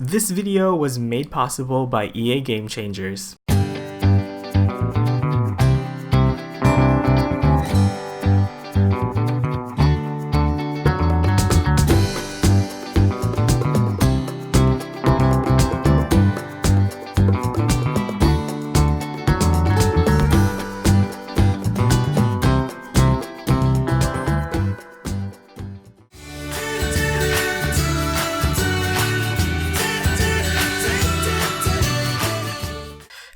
This video was made possible by EA Game Changers.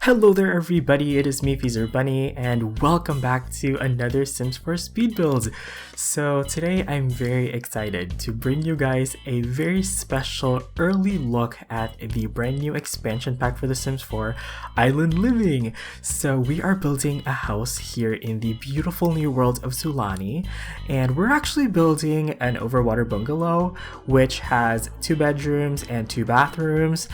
Hello there everybody, it is me, XFreezerBunny, and welcome back to another Sims 4 speed build. So today I'm very excited to bring you guys a very special early look at the brand new expansion pack for The Sims 4, Island Living. So we are building a house here in the beautiful new world of Sulani, and we're actually building an overwater bungalow which has 2 bedrooms and 2 bathrooms.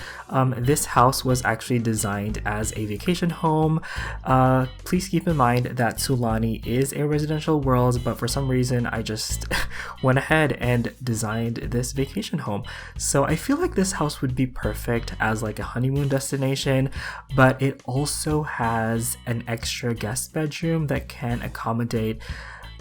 This house was actually designed as a vacation home. Please keep in mind that Sulani is a residential world, but for some reason I just went ahead and designed this vacation home. So I feel like this house would be perfect as like a honeymoon destination, but it also has an extra guest bedroom that can accommodate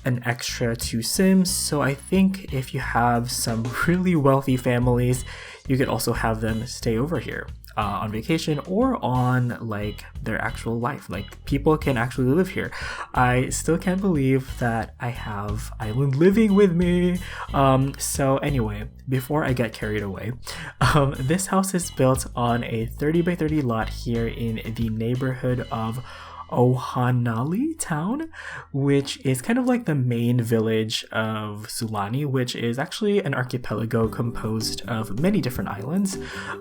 an extra 2 Sims. So I think if you have some really wealthy families, you could also have them stay over here on vacation or on like their actual life. Like people can actually live here. I still can't believe that I have Island Living with me. So anyway, before I get carried away, this house is built on a 30 by 30 lot here in the neighborhood of Ohanali town, which is kind of like the main village of Sulani, which is actually an archipelago composed of many different islands.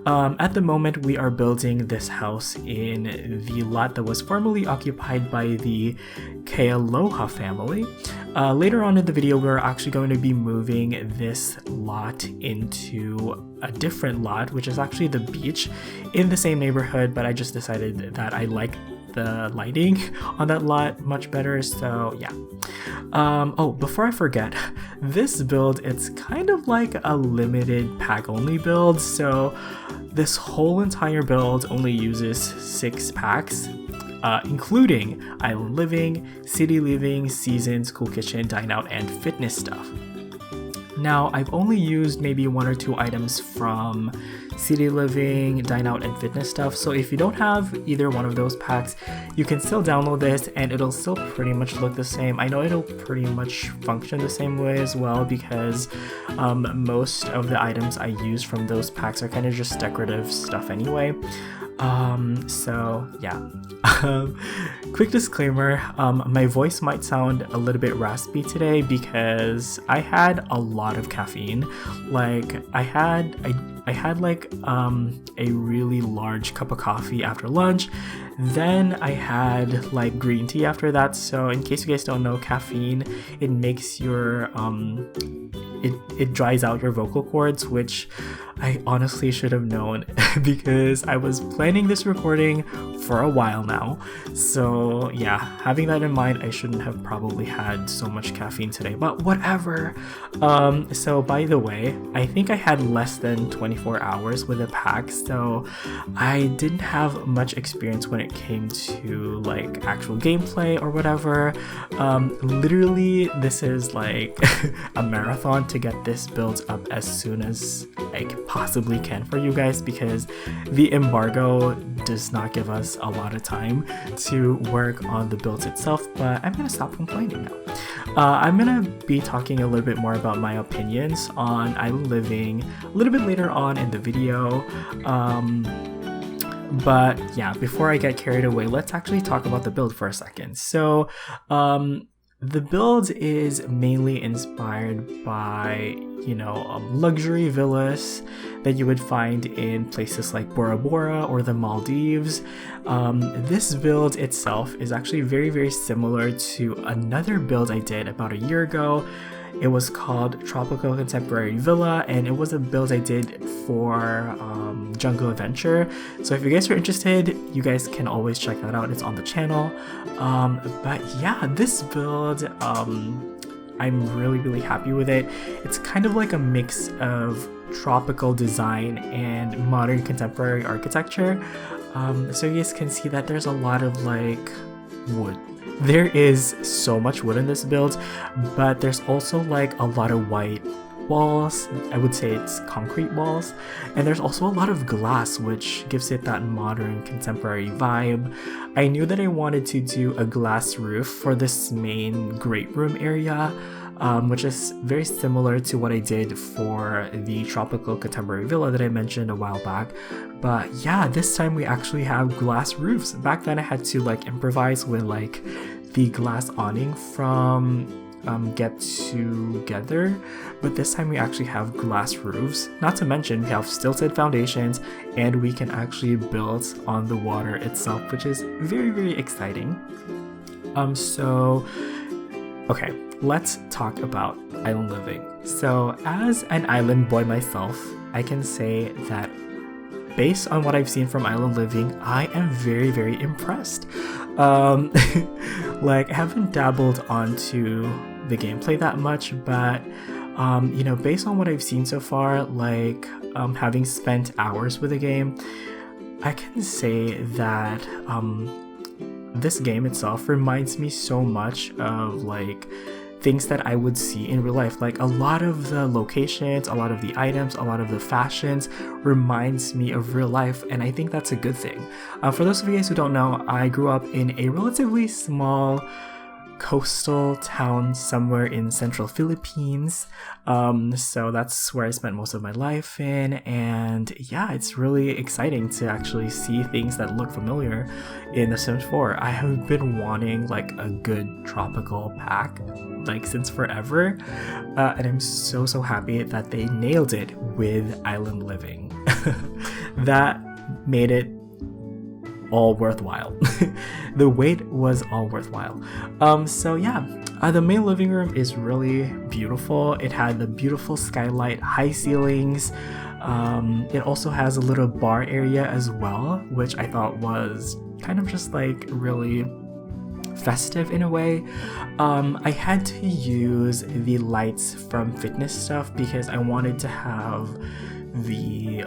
At the moment, we are building this house in the lot that was formerly occupied by the Kealoha family. Later on in the video, we're actually going to be moving this lot into a different lot, which is actually the beach in the same neighborhood, but I just decided that I like the lighting on that lot much better, so yeah. Oh, before I forget, this build, it's kind of like a limited pack only build, so this whole entire build only uses 6 packs, including Island Living, City Living, Seasons, Cool Kitchen, Dine Out, and Fitness stuff. Now, I've only used maybe 1 or 2 items from City Living, Dine Out, and Fitness stuff, so if you don't have either one of those packs, you can still download this and it'll still pretty much look the same. I know it'll pretty much function the same way as well because most of the items I use from those packs are kind of just decorative stuff anyway. So yeah. Quick disclaimer, my voice might sound a little bit raspy today because I had a lot of caffeine. Like I had like a really large cup of coffee after lunch, then I had like green tea after that. So in case you guys don't know, caffeine, it makes your it dries out your vocal cords, which I honestly should have known because I was planning this recording for a while now. So yeah, having that in mind, I shouldn't have probably had so much caffeine today, but whatever. So by the way, I think I had less than 24 hours with a pack, so I didn't have much experience when it came to like actual gameplay or whatever. Literally, this is like a marathon to get this built up as soon as I possibly can for you guys because the embargo does not give us a lot of time to work on the build itself, but I'm gonna stop complaining now. I'm gonna be talking a little bit more about my opinions on Island Living a little bit later on in the video. But yeah, before I get carried away, let's actually talk about the build for a second. So the build is mainly inspired by, you know, luxury villas that you would find in places like Bora or the Maldives. This build itself is actually very, very similar to another build I did about a year ago. It was called Tropical Contemporary Villa, and it was a build I did for Jungle Adventure. So if you guys are interested, you guys can always check that out. It's on the channel. But yeah, this build, I'm really happy with it. It's kind of like a mix of tropical design and modern contemporary architecture. So you guys can see that there's a lot of like wood. There is so much wood in this build, but there's also like a lot of white walls. I would say it's concrete walls, and there's also a lot of glass, which gives it that modern contemporary vibe. I knew that I wanted to do a glass roof for this main great room area, which is very similar to what I did for the tropical contemporary villa that I mentioned a while back. But yeah, this time we actually have glass roofs. Back then I had to like improvise with like the glass awning from Get Together, but this time we actually have glass roofs. Not to mention we have stilted foundations, and we can actually build on the water itself, which is very exciting. So okay, let's talk about island living. So as an island boy myself, I can say that based on what I've seen from island living, I am very impressed. Like I haven't dabbled onto the gameplay that much, but you know, based on what I've seen so far, like having spent hours with the game, I can say that this game itself reminds me so much of like things that I would see in real life. Like a lot of the locations, a lot of the items, a lot of the fashions reminds me of real life, and I think that's a good thing. For those of you guys who don't know, I grew up in a relatively small coastal town somewhere in central Philippines, so that's where I spent most of my life in, and yeah, it's really exciting to actually see things that look familiar in The Sims 4. I have been wanting like a good tropical pack like since forever, and I'm so happy that they nailed it with island living. That made it all worthwhile. The wait was all worthwhile. So yeah, the main living room is really beautiful. It had the beautiful skylight, high ceilings. It also has a little bar area as well, which I thought was kind of just like really festive in a way. I had to use the lights from Fitness Stuff because I wanted to have the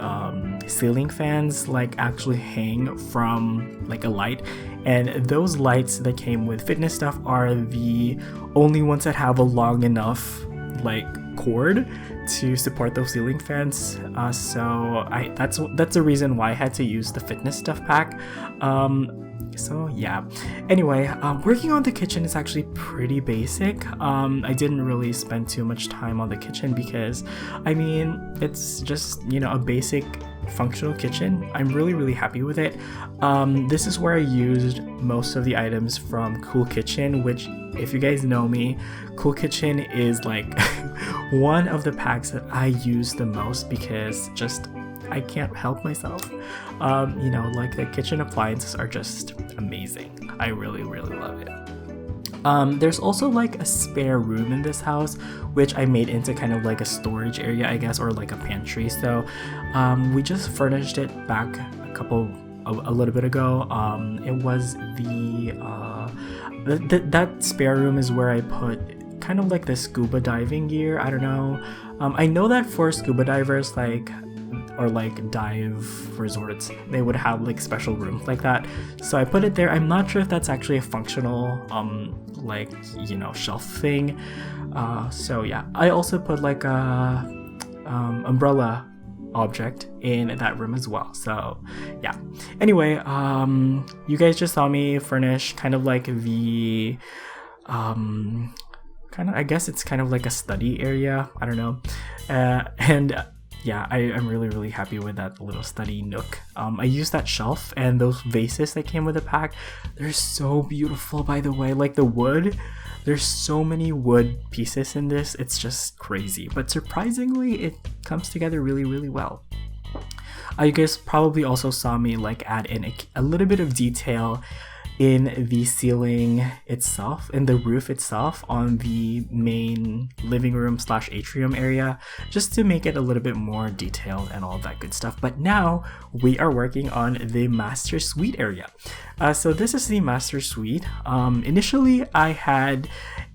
ceiling fans like actually hang from like a light, and those lights that came with Fitness Stuff are the only ones that have a long enough like cord to support those ceiling fans. So that's the reason why I had to use the Fitness Stuff pack. So yeah, anyway, working on the kitchen is actually pretty basic. I didn't really spend too much time on the kitchen because I mean it's just, you know, a basic functional kitchen. I'm really happy with it. This is where I used most of the items from Cool Kitchen, which if you guys know me, Cool Kitchen is like one of the packs that I use the most because just I can't help myself. You know, like the kitchen appliances are just amazing. I really love it. There's also like a spare room in this house, which I made into kind of like a storage area, I guess, or like a pantry. So we just furnished it back a little bit ago. It was that spare room is where I put kind of like the scuba diving gear. I don't know. I know that for scuba divers, like or like dive resorts, they would have like special rooms like that, so I put it there. I'm not sure if that's actually a functional like, you know, shelf thing. So yeah, I also put like a umbrella object in that room as well. So yeah, anyway, you guys just saw me furnish kind of like the I guess it's kind of like a study area, I don't know, and yeah, I'm really happy with that little study nook. I used that shelf and those vases that came with the pack. They're so beautiful, by the way. Like the wood, there's so many wood pieces in this. It's just crazy. But surprisingly, it comes together really well. You guys probably also saw me like add in a little bit of detail in the ceiling itself, in the roof itself, on the main living room / atrium area, just to make it a little bit more detailed and all that good stuff. But now we are working on the master suite area. So this is the master suite. Initially I had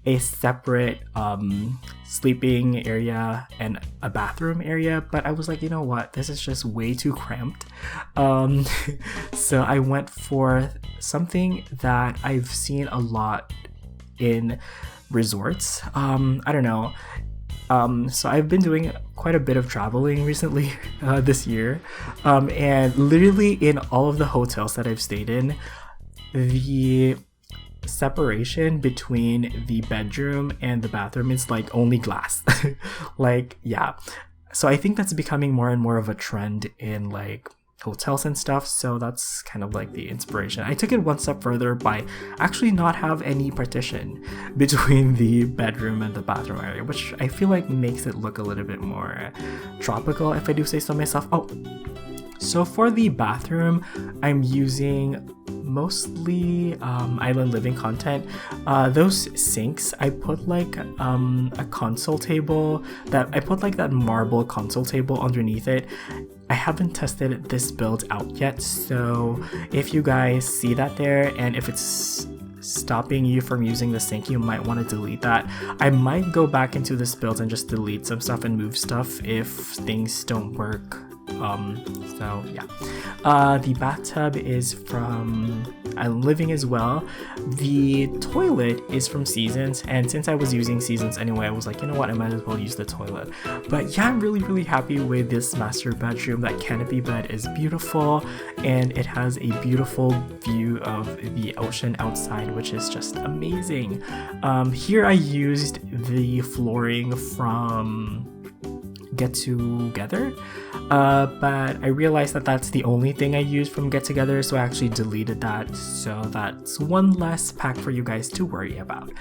a separate sleeping area and a bathroom area, but I was like, you know what, this is just way too cramped. So I went for something that I've seen a lot in resorts. I don't know. So I've been doing quite a bit of traveling recently this year, and literally in all of the hotels that I've stayed in, the separation between the bedroom and the bathroom is like only glass. Like, yeah. So I think that's becoming more and more of a trend in like hotels and stuff, so that's kind of like the inspiration. I took it one step further by actually not have any partition between the bedroom and the bathroom area, which I feel like makes it look a little bit more tropical, if I do say so myself. Oh, so for the bathroom, I'm using mostly island living content. Those sinks, I put like a console table I put like that marble console table underneath it. I haven't tested this build out yet, so if you guys see that there and if it's stopping you from using the sink, you might want to delete that. I might go back into this build and just delete some stuff and move stuff if things don't work. So yeah. The bathtub is from Island Living as well. The toilet is from Seasons, and since I was using Seasons anyway, I was like, you know what, I might as well use the toilet. But yeah, I'm really happy with this master bedroom. That canopy bed is beautiful, and it has a beautiful view of the ocean outside, which is just amazing. Here I used the flooring from Get Together, but I realized that that's the only thing I used from Get Together, so I actually deleted that, so that's one less pack for you guys to worry about.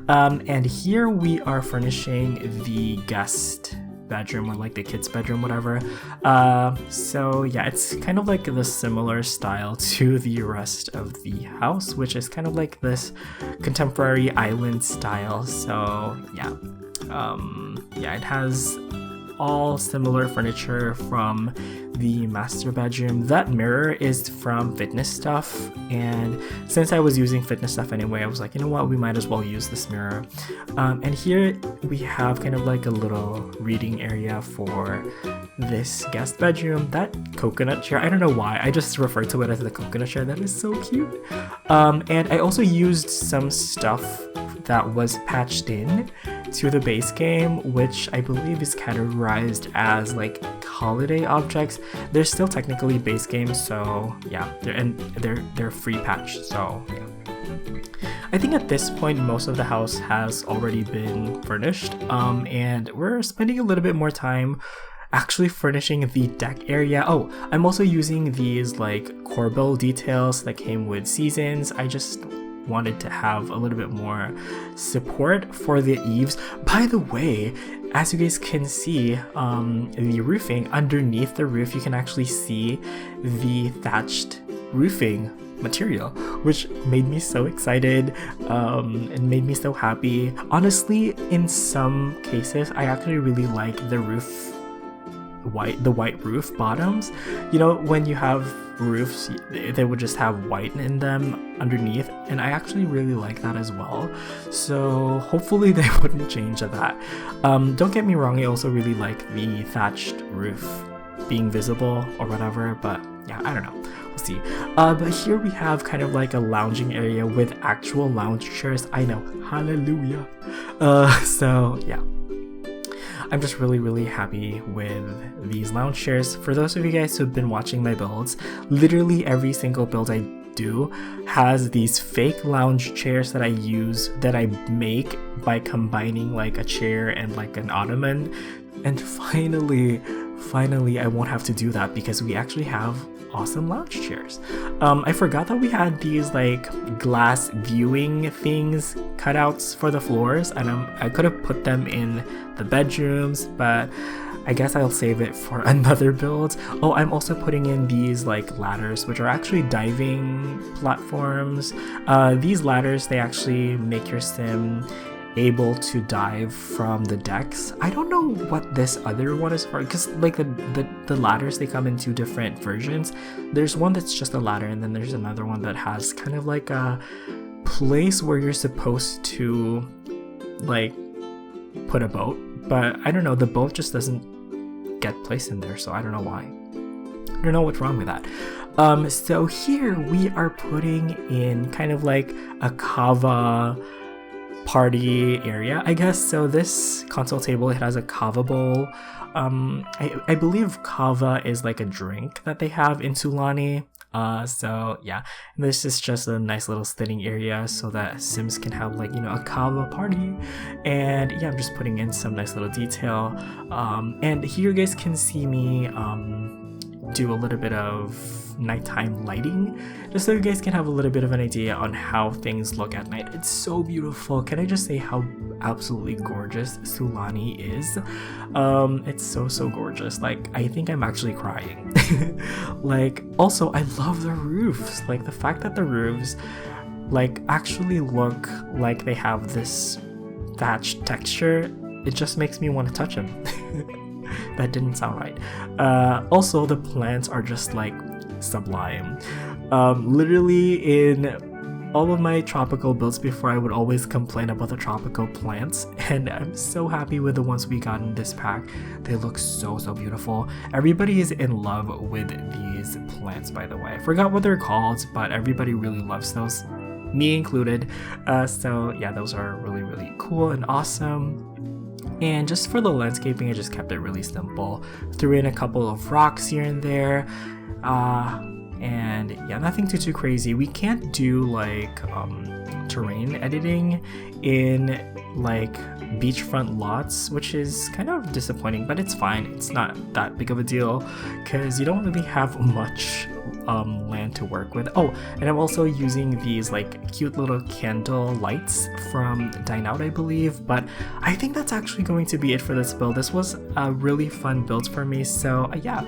And here we are furnishing the guest bedroom, or like the kids bedroom, whatever. So yeah, it's kind of like the similar style to the rest of the house, which is kind of like this contemporary island style. So yeah, it has all similar furniture from the master bedroom. That mirror is from Fitness Stuff, and since I was using Fitness Stuff anyway, I was like, you know what, we might as well use this mirror. And here we have kind of like a little reading area for this guest bedroom. That coconut chair, I don't know why, I just refer to it as the coconut chair. That is so cute. And I also used some stuff that was patched in to the base game, which I believe is categorized as like holiday objects. They're still technically base games, so yeah, they're free patch. So yeah. I think at this point most of the house has already been furnished, and we're spending a little bit more time actually furnishing the deck area. Oh, I'm also using these like corbel details that came with Seasons. I just wanted to have a little bit more support for the eaves. By the way, as you guys can see, the roofing, underneath the roof, you can actually see the thatched roofing material, which made me so excited and made me so happy. Honestly, in some cases, I actually really like the white roof bottoms. You know, when you have roofs, they would just have white in them underneath, and I actually really like that as well. So hopefully they wouldn't change that. Don't get me wrong, I also really like the thatched roof being visible or whatever, but yeah, I don't know. We'll see. But here we have kind of like a lounging area with actual lounge chairs. I know, hallelujah. So yeah, I'm just really happy with these lounge chairs. For those of you guys who've been watching my builds, literally every single build I do has these fake lounge chairs that I make by combining like a chair and like an ottoman. And finally I won't have to do that because we actually have awesome lounge chairs. I forgot that we had these like glass viewing things, cutouts for the floors, and I could have put them in the bedrooms, but I guess I'll save it for another build. Oh, I'm also putting in these like ladders, which are actually diving platforms. These ladders, they actually make your sim able to dive from the decks. I don't know what this other one is for, because like the ladders, they come in two different versions. There's one that's just a ladder, and then there's another one that has kind of like a place where you're supposed to like put a boat, but I don't know, the boat just doesn't get placed in there, so I don't know why. I don't know what's wrong with that. So here we are putting in kind of like a kava party area, I guess. So this console table, it has a kava bowl. I believe kava is like a drink that they have in Sulani. So yeah, this is just a nice little sitting area so that Sims can have like, you know, a kava party. And yeah, I'm just putting in some nice little detail. And here you guys can see me do a little bit of nighttime lighting, just so you guys can have a little bit of an idea on how things look at night. It's so beautiful. Can I just say how absolutely gorgeous Sulani is? It's so gorgeous. Like, I think I'm actually crying. Like, also I love the roofs. Like, the fact that the roofs like actually look like they have this thatched texture, it just makes me want to touch them. That didn't sound right. Also, the plants are just like sublime. Literally in all of my tropical builds before, I would always complain about the tropical plants, and I'm so happy with the ones we got in this pack. They look so beautiful. Everybody is in love with these plants, by the way. I forgot what they're called, but everybody really loves those, me included. So yeah, those are really cool and awesome. And just for the landscaping, I just kept it really simple. Threw in a couple of rocks here and there. And yeah, nothing too crazy. We can't do like terrain editing in like beachfront lots, which is kind of disappointing, but it's fine. It's not that big of a deal because you don't really have much land to work with. Oh, and I'm also using these like cute little candle lights from Dine Out, I believe, but I think that's actually going to be it for this build. This was a really fun build for me, so yeah,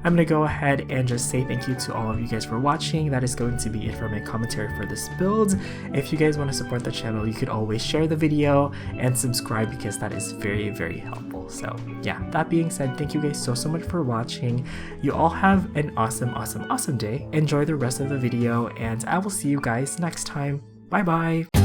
I'm gonna go ahead and just say thank you to all of you guys for watching. That is going to be it for my commentary for this build. If you guys want to support the channel, you could always share the video and subscribe because that is very helpful. So yeah, that being said, thank you guys so much for watching. You all have an awesome day. Enjoy the rest of the video, and I will see you guys next time. Bye bye.